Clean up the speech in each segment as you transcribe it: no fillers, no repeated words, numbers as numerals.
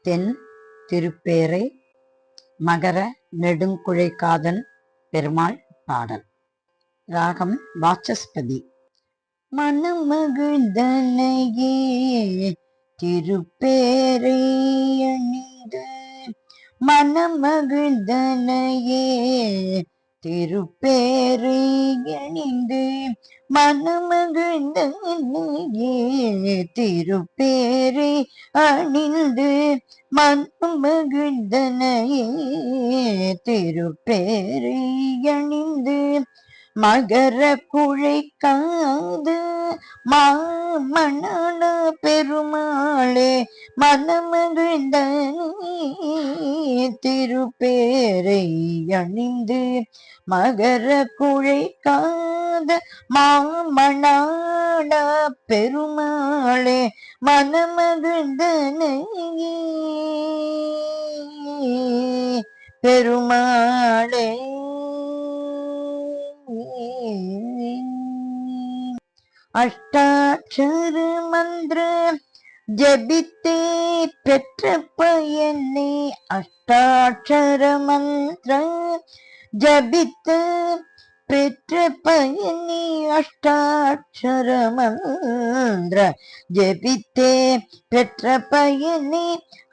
தென் திருப்பேரை மகர நெடுங்குழைக்காதன் பெருமாள் பாடல். ராகம் வாசஸ்பதி. மனமகிழ்ந்தனையே திருப்பேரை அணிந்து, மனமகிழ்ந்தனையே திருப்பேரை அணிந்து, மனமகிழ்ந்தனையே திருப்பேரை அணிந்து, மனமகிழ்ந்தனையே திருப்பேரை அணிந்து, மகர குழைக்காது மாமணன பெருமாளே மனமகிழ்ந்த திருப்பேரை அணிந்து, மகர குழைக்காத மாமணாட பெருமாளே மனமகிழ்ந்த பெருமாளே. அஷ்டாட்சர மந்திர ஜபித்தே பெற்ற பயனே, அஷ்டாட்சர மந்திர ஜபித்து பெற்ற பயனே, அஷ்டாட்சர மந்திர ஜபித்தே பெற்ற பயனே,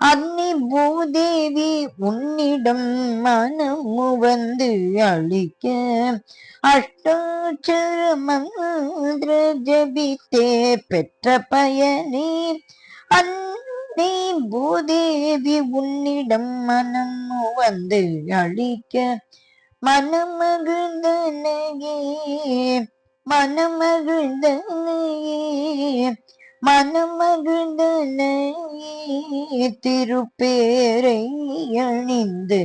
அன்னி பூதேவி உன்னிடம் மனமு வந்து அளிக்க, அஷ்டாட்சர மந்திர ஜபித்தே பெற்ற பயனே, அன்னி பூதேவி உன்னிடம் மனமு வந்து அளிக்க, மனமகிழ்ந்தனையே மனமகிழ்ந்தனையே மனமகிழ்ந்தனையே திருப்பேரை அணிந்து,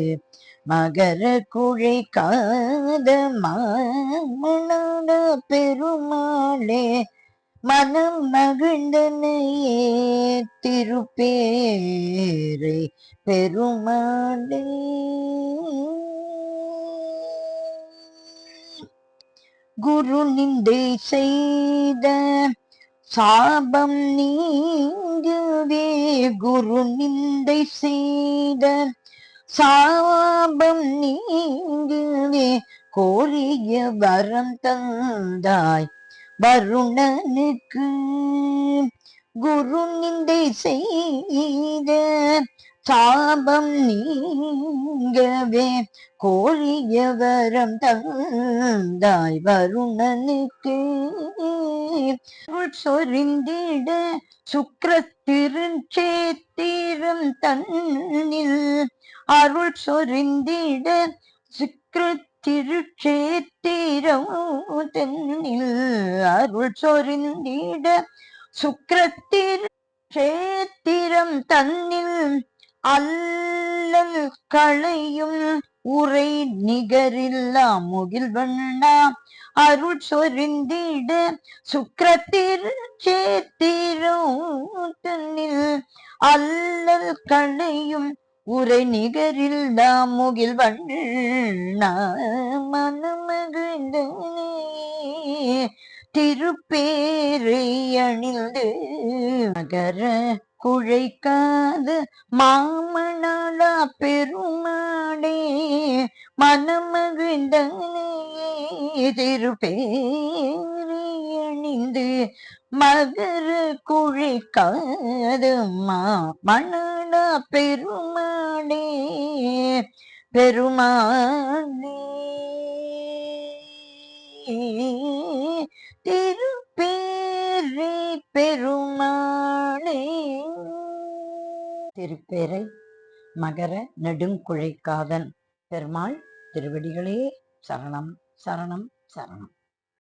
மகர குழைக்காத மாமணன பெருமாளே மனம் மகிழ்ந்தனையே திருப்பேரை பெருமாளே. குரு நிந்தை செய்த சாபம் நீங்கவே, குரு நிந்தை செய்த சாபம் நீங்கவே, கோரிய வரம் தந்தாய் வருணனுக்கு, குரு நிந்தை செய்த சாபம் நீங்கவே, கோரிய வரம் தந்தாய் வருணனுக்கு, சொரிந்திட சுக்ர திருச்சேத்திரம் தன்னில், அருள் சொரிந்திட சுக்ர திருச்சேத்திரம் தன்னில், அருள் சொரிந்திட சுக்ர திருச்சேத்திரம் தன்னில், அல்லல் களையும் உரை நிகரில்லா முகில் வண்ணா, அருள் சொரிந்திட சுக்ர திருச்சேத்திரம் தன்னில், அல்லல் களையும் உரை நிகரில்லா முகில் வண்ணா, மனமகிழ்ந்த திருப்பேரை அணிந்து, மகர குழைக்காத மாமணாளா பெருமாளே மனமகிழ்ந்த திருப்பேரை அணிந்து, மகர குழைக்காத மாமணாளா பெருமாளே பெருமாளே திருப்பேரை பெருமாளே. திருப்பேரை மகர நெடுங்குழைக்காதன் பெருமாள் திருவடிகளே சரணம் சரணம் சரணம்.